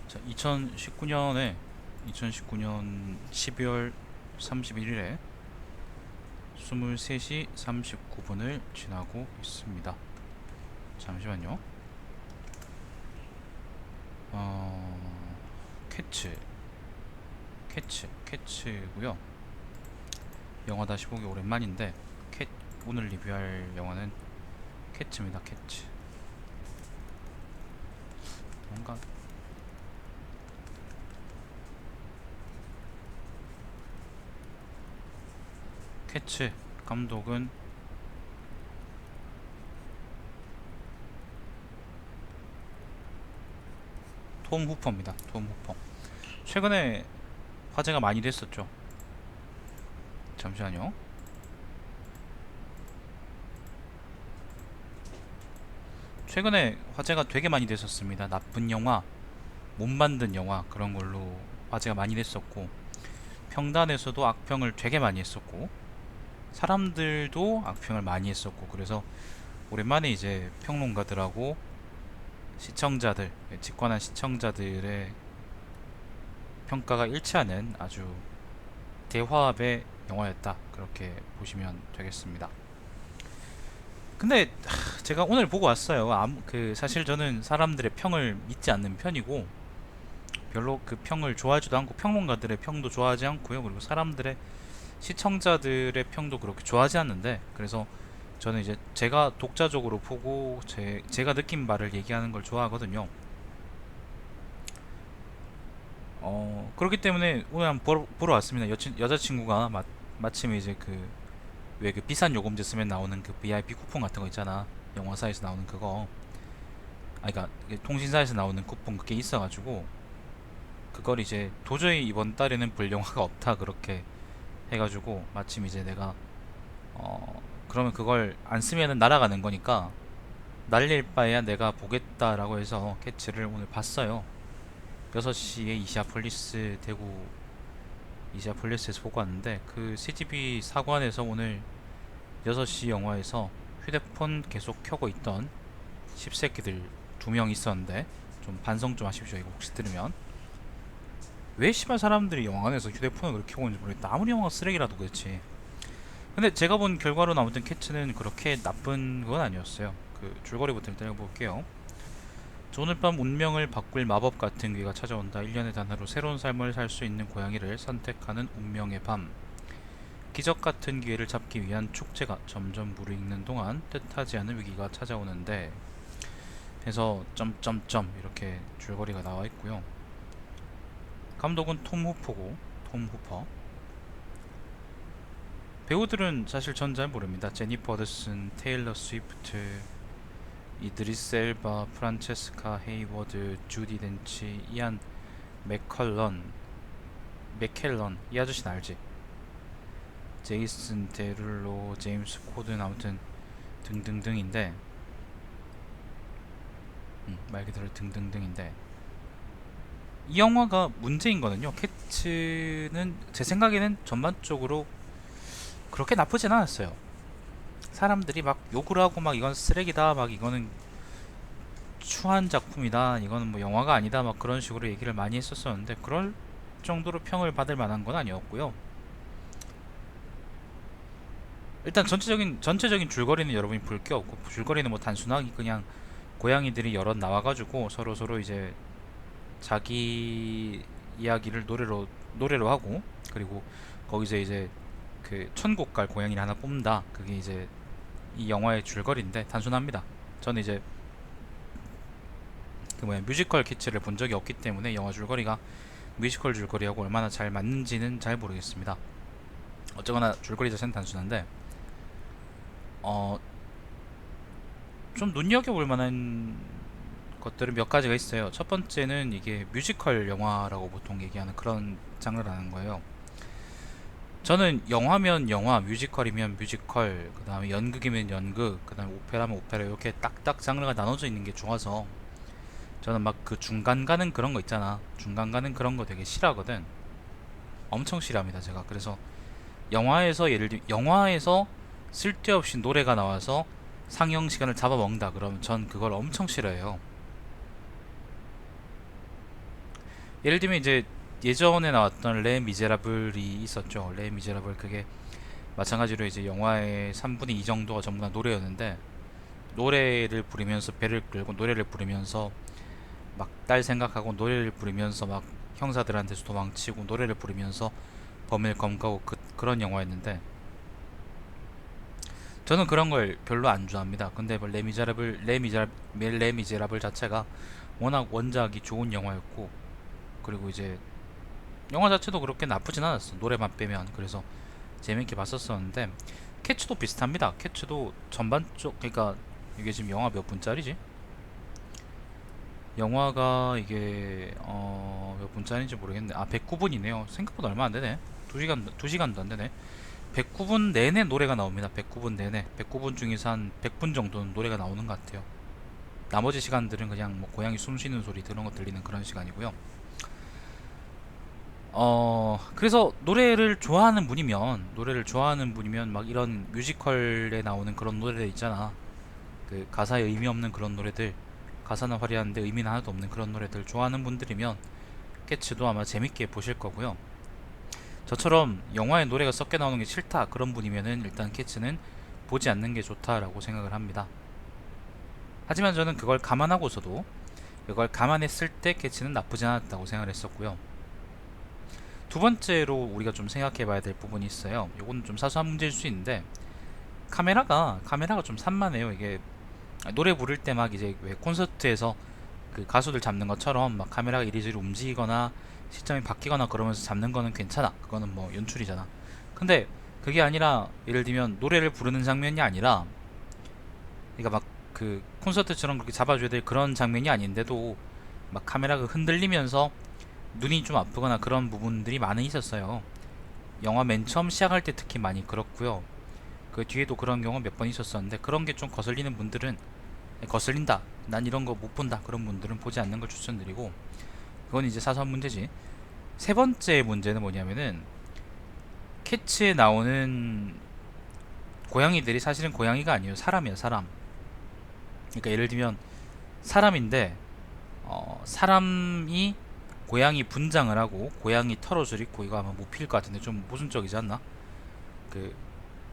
자, 2019년 12월 31일에 23시 39분을 지나고 있습니다. 잠시만요. 캐츠, 캐츠고요. 영화 다시 보기 오랜만인데 오늘 리뷰할 영화는 캐츠입니다. 캐츠. 뭔가 캐츠 감독은 톰 후퍼입니다. 톰 후퍼. 최근에 화제가 많이 됐었죠. 잠시만요. 최근에 화제가 되게 많이 됐었습니다. 나쁜 영화, 못 만든 영화 그런 걸로 화제가 많이 됐었고, 평단에서도 악평을 되게 많이 했었고, 사람들도 악평을 많이 했었고, 그래서 오랜만에 이제 평론가들하고 시청자들, 직관한 시청자들의 평가가 일치하는 아주 대화합의 영화였다, 그렇게 보시면 되겠습니다. 근데 제가 오늘 보고 왔어요. 사실 저는 사람들의 평을 믿지 않는 편이고, 별로 그 평을 좋아하지도 않고, 평론가들의 평도 좋아하지 않고요. 그리고 사람들의, 시청자들의 평도 그렇게 좋아하지 않는데, 그래서 저는 이제 제가 독자적으로 보고 제가 느낀 바를 얘기하는 걸 좋아하거든요. 그렇기 때문에 오늘 한번 보러 왔습니다. 여자친구가 마침 이제 왜 그 비싼 요금제 쓰면 나오는 그 VIP 쿠폰 같은 거 있잖아. 영화사에서 나오는 그거. 그러니까 통신사에서 나오는 쿠폰 그게 있어가지고, 그걸 이제 도저히 이번 달에는 볼 영화가 없다 그렇게 해가지고, 마침 이제 내가 그러면 그걸 안 쓰면은 날아가는 거니까 날릴 바에야 내가 보겠다라고 해서 캐치를 오늘 봤어요. 6시에 대구 이시아폴리스에서 보고 왔는데, 그 CGV 사관에서 오늘 6시 영화에서 휴대폰 계속 켜고 있던 십새끼들 2명 있었는데, 좀 반성 좀 하십시오. 이거 혹시 들으면. 왜 씨발 사람들이 영화관에서 휴대폰을 그렇게 켜고 있는지 모르겠다. 아무리 영화가 쓰레기라도 그렇지. 근데 제가 본 결과로 아무튼 캐츠는 그렇게 나쁜 건 아니었어요. 그 줄거리부터 일단 읽어볼게요. 오늘 밤 운명을 바꿀 마법 같은 기회가 찾아온다. 1년의 단어로 새로운 삶을 살 수 있는 고양이를 선택하는 운명의 밤. 기적 같은 기회를 잡기 위한 축제가 점점 무르익는 동안 뜻하지 않은 위기가 찾아오는데, 해서 점점점 이렇게 줄거리가 나와 있고요. 감독은 톰 후퍼고, 톰 후퍼. 배우들은 사실 전 잘 모릅니다. 제니퍼 더슨, 테일러 스위프트, 이드리스 엘바, 프란체스카 헤이워드, 주디 덴치, 이안 맥켈런, 이 아저씨는 알지? 제이슨 데룰로, 제임스 코든, 아무튼 등등등인데, 말 그대로 등등등인데, 이 영화가 문제인 거는요, 캐츠는 제 생각에는 전반적으로 그렇게 나쁘진 않았어요. 사람들이 막 욕을 하고, 막 이건 쓰레기다, 막 이거는 추한 작품이다, 이거는 뭐 영화가 아니다, 막 그런 식으로 얘기를 많이 했었었는데, 그럴 정도로 평을 받을 만한 건 아니었고요. 일단 전체적인 줄거리는 여러분이 볼 게 없고, 줄거리는 뭐 단순하게 그냥 고양이들이 여럿 나와가지고 서로 이제 자기 이야기를 노래로 하고, 그리고 거기서 이제 그 천국 갈 고양이를 하나 뽑는다. 그게 이제 이 영화의 줄거리인데, 단순합니다. 저는 이제 그 뭐야 뮤지컬 캐치를 본 적이 없기 때문에 영화 줄거리가 뮤지컬 줄거리하고 얼마나 잘 맞는지는 잘 모르겠습니다. 어쩌거나 줄거리 자체는 단순한데, 어, 좀 눈여겨볼 만한 것들은 몇 가지가 있어요. 첫 번째는 이게 뮤지컬 영화라고 보통 얘기하는 그런 장르라는 거예요. 저는 영화면 영화, 뮤지컬이면 뮤지컬, 그 다음에 연극이면 연극, 그 다음에 오페라면 오페라, 이렇게 딱딱 장르가 나눠져 있는 게 좋아서, 저는 막 그 중간 가는 그런 거 있잖아. 중간 가는 그런 거 되게 싫어하거든. 엄청 싫어합니다, 제가. 그래서 영화에서 쓸데없이 노래가 나와서 상영 시간을 잡아먹는다 그러면 전 그걸 엄청 싫어해요. 예를 들면 이제 예전에 나왔던 레 미제라블이 있었죠. 레 미제라블 그게 마찬가지로 이제 영화의 3분의 2 정도가 전부 다 노래였는데, 노래를 부르면서 배를 끌고 노래를 부르면서 막 딸 생각하고 노래를 부르면서 막 형사들한테서 도망치고 노래를 부르면서 범인을 검거하고 그런 영화였는데, 저는 그런 걸 별로 안 좋아합니다. 근데 뭐 레미제라블 자체가 워낙 원작이 좋은 영화였고, 그리고 이제 영화 자체도 그렇게 나쁘진 않았어, 노래만 빼면. 그래서 재밌게 봤었었는데, 캐츠도 비슷합니다. 캐츠도 전반적, 그러니까 이게 지금 영화 몇 분짜리지? 영화가 이게 몇 분짜리인지 모르겠네. 아, 109분이네요. 생각보다 얼마 안 되네. 2시간도 안 되네. 109분 내내 노래가 나옵니다. 109분 내내. 109분 중에서 한 100분 정도는 노래가 나오는 것 같아요. 나머지 시간들은 그냥 뭐 고양이 숨 쉬는 소리 그런 거 들리는 그런 시간이고요. 그래서 노래를 좋아하는 분이면 막 이런 뮤지컬에 나오는 그런 노래들 있잖아. 그 가사에 의미 없는 그런 노래들, 가사는 화려한데 의미는 하나도 없는 그런 노래들 좋아하는 분들이면 캐츠도 아마 재밌게 보실 거고요. 저처럼 영화에 노래가 섞여 나오는 게 싫다 그런 분이면은 일단 캐츠는 보지 않는 게 좋다라고 생각을 합니다. 하지만 저는 그걸 감안했을 때 캐치는 나쁘지 않았다고 생각을 했었고요. 두 번째로 우리가 좀 생각해 봐야 될 부분이 있어요. 요거는 좀 사소한 문제일 수 있는데, 카메라가 좀 산만해요. 이게 노래 부를 때 막 이제 왜 콘서트에서 그 가수들 잡는 것처럼 막 카메라가 이리저리 움직이거나 시점이 바뀌거나 그러면서 잡는 거는 괜찮아. 그거는 뭐 연출이잖아. 근데 그게 아니라, 예를 들면 노래를 부르는 장면이 아니라, 그러니까 막 그 콘서트처럼 그렇게 잡아줘야 될 그런 장면이 아닌데도 막 카메라가 흔들리면서 눈이 좀 아프거나 그런 부분들이 많이 있었어요. 영화 맨 처음 시작할 때 특히 많이 그렇고요. 그 뒤에도 그런 경우 몇 번 있었었는데, 그런 게 좀 거슬리는 분들은, 거슬린다, 난 이런 거 못 본다, 그런 분들은 보지 않는 걸 추천드리고, 그건 이제 사소한 문제지. 세 번째 문제는 뭐냐면은, 캐치에 나오는 고양이들이 사실은 고양이가 아니에요. 사람이야, 사람. 그러니까 예를 들면 사람인데, 사람이 고양이 분장을 하고 고양이 털옷을 입고, 이거 아마 못 필 것 같은데 좀 모순적이지 않나? 그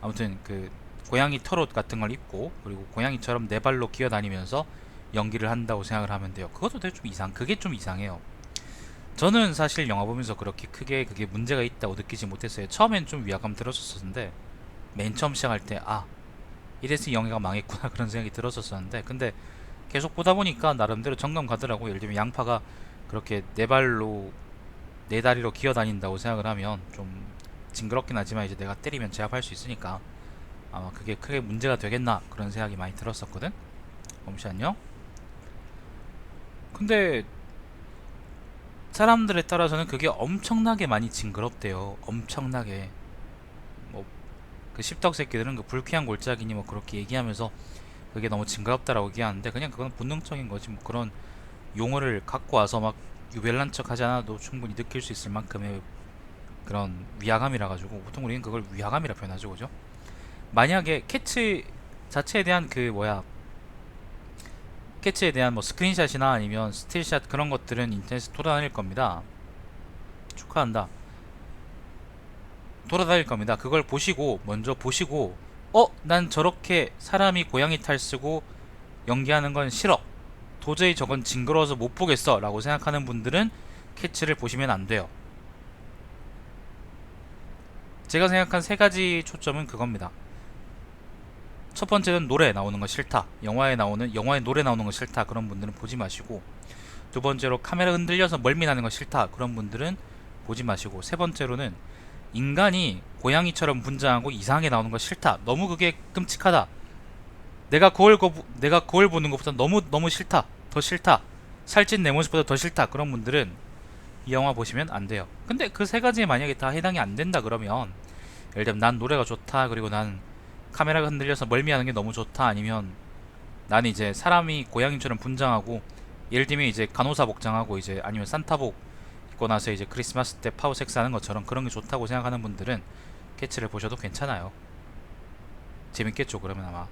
아무튼 그 고양이 털옷 같은 걸 입고, 그리고 고양이처럼 네 발로 기어다니면서 연기를 한다고 생각을 하면 돼요. 그게 좀 이상해요. 저는 사실 영화 보면서 그렇게 크게 그게 문제가 있다고 느끼지 못했어요. 처음엔 좀 위화감 들었었는데, 맨 처음 시작할 때 이래서 영화가 망했구나 그런 생각이 들었었는데, 근데 계속 보다 보니까 나름대로 정감 가더라고. 예를 들면 양파가 그렇게 네 다리로 기어다닌다고 생각을 하면 좀 징그럽긴 하지만 이제 내가 때리면 제압할 수 있으니까 아마 그게 크게 문제가 되겠나 그런 생각이 많이 들었었거든. 잠시만요. 근데 사람들에 따라서는 그게 엄청나게 많이 징그럽대요. 엄청나게. 뭐 그 십덕 새끼들은 그 불쾌한 골짜기니 뭐 그렇게 얘기하면서 그게 너무 징그럽다라고 얘기하는데, 그냥 그건 본능적인 거지. 뭐 그런 용어를 갖고 와서 막 유별난 척 하지 않아도 충분히 느낄 수 있을 만큼의 그런 위화감이라 가지고 보통 우리는 그걸 위화감이라 표현하죠, 그죠? 만약에 자체에 대한 캐치에 대한 뭐 스크린샷이나 아니면 스틸샷 그런 것들은 인터넷에 돌아다닐 겁니다. 축하한다. 돌아다닐 겁니다. 그걸 먼저 보시고, 난 저렇게 사람이 고양이 탈 쓰고 연기하는 건 싫어, 도저히 저건 징그러워서 못 보겠어 라고 생각하는 분들은 캐치를 보시면 안 돼요. 제가 생각한 세 가지 초점은 그겁니다. 첫 번째는 노래 나오는 거 싫다, 영화에 노래 나오는 거 싫다, 그런 분들은 보지 마시고, 두 번째로 카메라 흔들려서 멀미나는 거 싫다, 그런 분들은 보지 마시고, 세 번째로는 인간이 고양이처럼 분장하고 이상하게 나오는 거 싫다, 너무 그게 끔찍하다, 내가 거울 보는 것보다 너무 너무 싫다, 더 싫다, 살찐 내 모습보다 더 싫다, 그런 분들은 이 영화 보시면 안 돼요. 근데 그 세 가지에 만약에 다 해당이 안 된다 그러면, 예를 들면 난 노래가 좋다, 그리고 난 카메라가 흔들려서 멀미하는 게 너무 좋다, 아니면 난 이제 사람이 고양이처럼 분장하고, 예를 들면 이제 간호사 복장하고 이제 아니면 산타복 입고 나서 이제 크리스마스 때 파워 섹스 하는 것처럼 그런 게 좋다고 생각하는 분들은 캐치를 보셔도 괜찮아요. 재밌겠죠, 그러면 아마.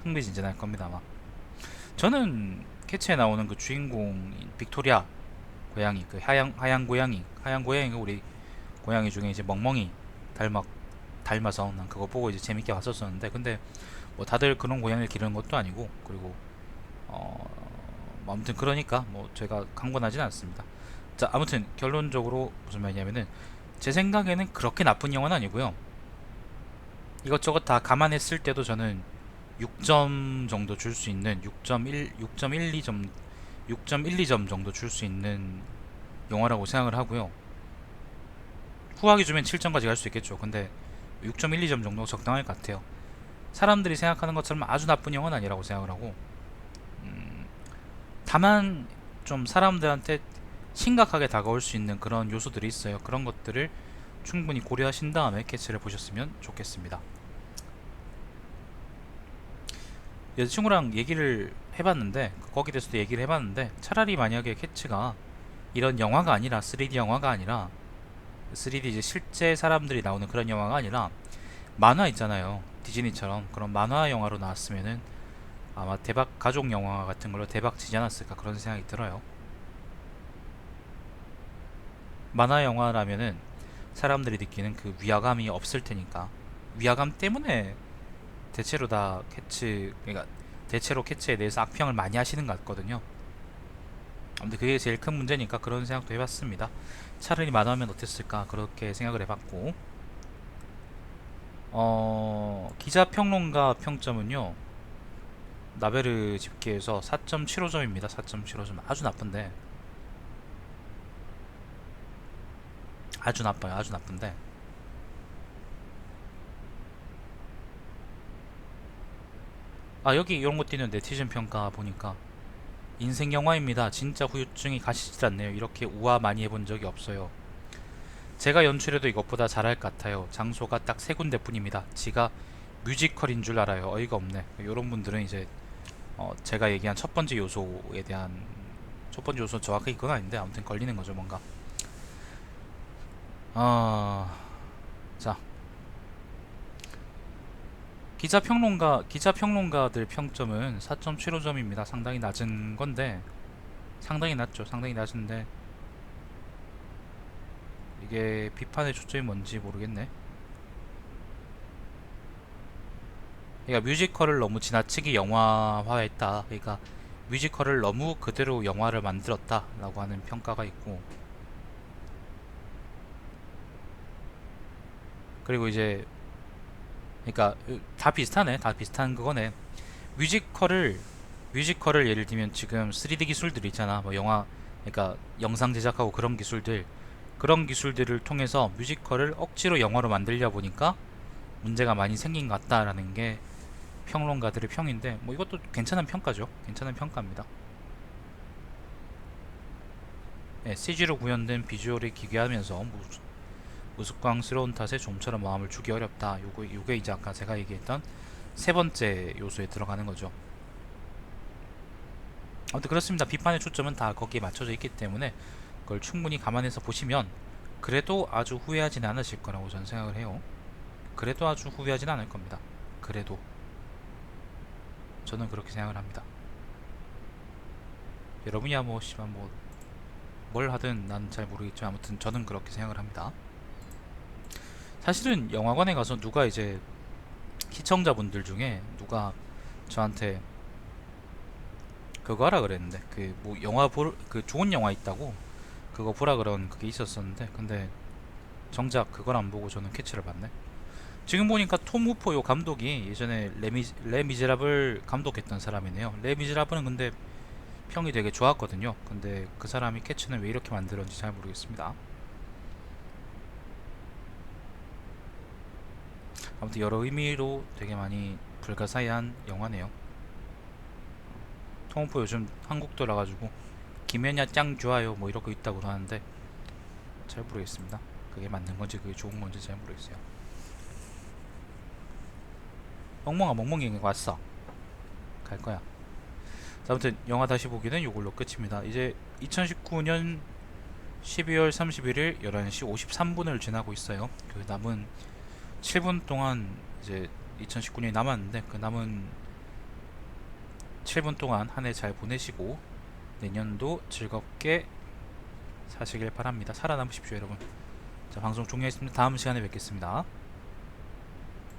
흥미진진할 겁니다, 아마. 저는 캐치에 나오는 그 주인공 빅토리아 고양이, 그 하얀 고양이, 하얀 고양이가 우리 고양이 중에 이제 멍멍이 닮아 닮아서 난 그거 보고 이제 재밌게 봤었었는데, 근데 뭐 다들 그런 고양이를 기르는 것도 아니고, 그리고 뭐 아무튼 그러니까 뭐 제가 강권하진 않습니다. 자, 아무튼 결론적으로 무슨 말이냐면은, 제 생각에는 그렇게 나쁜 영화는 아니고요. 이것저것 다 감안했을 때도 저는 6점 정도 줄 수 있는, 6.12점 6.12점 정도 줄 수 있는 영화라고 생각을 하고요. 후하게 주면 7점까지 갈 수 있겠죠. 근데 6.12점 정도가 적당할 것 같아요. 사람들이 생각하는 것처럼 아주 나쁜 영화는 아니라고 생각을 하고, 다만 좀 사람들한테 심각하게 다가올 수 있는 그런 요소들이 있어요. 그런 것들을 충분히 고려하신 다음에 캐치를 보셨으면 좋겠습니다. 여자친구랑 얘기를 해봤는데, 거기에 대해서도 얘기를 해봤는데, 차라리 만약에 캐치가 이런 영화가 아니라, 3D 영화가 아니라, 3D 이제 실제 사람들이 나오는 그런 영화가 아니라 만화 있잖아요, 디즈니처럼 그런 만화 영화로 나왔으면은 아마 대박, 가족 영화 같은 걸로 대박 치지 않았을까, 그런 생각이 들어요. 만화 영화라면은 사람들이 느끼는 그 위화감이 없을 테니까. 위화감 때문에 대체로 다 캐치, 그러니까 대체로 캐치에 대해서 악평을 많이 하시는 것 같거든요. 아무튼 그게 제일 큰 문제니까 그런 생각도 해봤습니다. 차라리 만화면 어땠을까, 그렇게 생각을 해봤고, 기자평론가 평점은요, 나베르 집계에서 4.75점입니다. 4.75점, 아주 나쁜데, 아주 나빠요. 아주 나쁜데, 아, 여기 이런 것도 있는 네티즌 평가 보니까, 인생 영화입니다. 진짜 후유증이 가시질 않네요. 이렇게 우아 많이 해본 적이 없어요. 제가 연출해도 이것보다 잘할 것 같아요. 장소가 딱 세 군데 뿐입니다. 지가 뮤지컬인 줄 알아요. 어이가 없네. 이런 분들은 이제 제가 얘기한 첫 번째 요소에 대한, 첫 번째 요소 정확하게 이건 아닌데 아무튼 걸리는 거죠, 뭔가. 어, 자, 기자평론가들 평점은 4.75점입니다. 상당히 낮은 건데, 상당히 낮죠. 상당히 낮은데, 이게 비판의 초점이 뭔지 모르겠네. 그러니까 뮤지컬을 너무 지나치게 영화화했다. 그러니까 뮤지컬을 너무 그대로 영화를 만들었다라고 하는 평가가 있고, 그리고 이제, 그러니까 다 비슷하네. 다 비슷한 그거네. 뮤지컬을 뮤지컬을 예를 들면 지금 3D 기술들 있잖아. 뭐 영화, 그러니까 영상 제작하고 그런 기술들을 통해서 뮤지컬을 억지로 영화로 만들려 보니까 문제가 많이 생긴 것 같다라는 게 평론가들의 평인데, 뭐 이것도 괜찮은 평가죠. 괜찮은 평가입니다. 네, CG로 구현된 비주얼이 기괴하면서 우스꽝스러운 탓에 좀처럼 마음을 주기 어렵다. 요게 이제 아까 제가 얘기했던 세 번째 요소에 들어가는 거죠. 아무튼 그렇습니다. 비판의 초점은 다 거기에 맞춰져 있기 때문에 그걸 충분히 감안해서 보시면 그래도 아주 후회하진 않으실 거라고 저는 생각을 해요. 그래도 아주 후회하진 않을 겁니다. 그래도 저는 그렇게 생각을 합니다. 여러분이야 뭐 씨발 뭐 뭘 하든 난 잘 모르겠지만 아무튼 저는 그렇게 생각을 합니다. 사실은 영화관에 가서 누가 이제 시청자분들 중에 누가 저한테 그거 하라 그랬는데, 그 뭐 영화 볼 그 좋은 영화 있다고 그거 보라 그런 그게 있었었는데, 근데 정작 그걸 안 보고 저는 캐치를 봤네. 지금 보니까 톰 후포 요 감독이 예전에 레미제라블 감독했던 사람이네요. 레미제라블은 근데 평이 되게 좋았거든요. 근데 그 사람이 캐치는 왜 이렇게 만들었는지 잘 모르겠습니다. 아무튼 여러 의미로 되게 많이 불가사의한 영화네요. 톰 후포 요즘 한국 돌아가지고 김연야 짱 좋아요 뭐 이러고 있다고 하는데 잘 모르겠습니다. 그게 맞는 건지 그게 좋은 건지 잘 모르겠어요. 멍멍이 왔어. 갈 거야. 아무튼 영화 다시 보기는 이걸로 끝입니다. 이제 2019년 12월 31일 11시 53분을 지나고 있어요. 그 남은 7분 동안 이제 2019년이 남았는데, 그 남은 7분 동안 한 해 잘 보내시고 내년도 즐겁게 사시길 바랍니다. 살아남으십시오, 여러분. 자, 방송 종료했습니다. 다음 시간에 뵙겠습니다.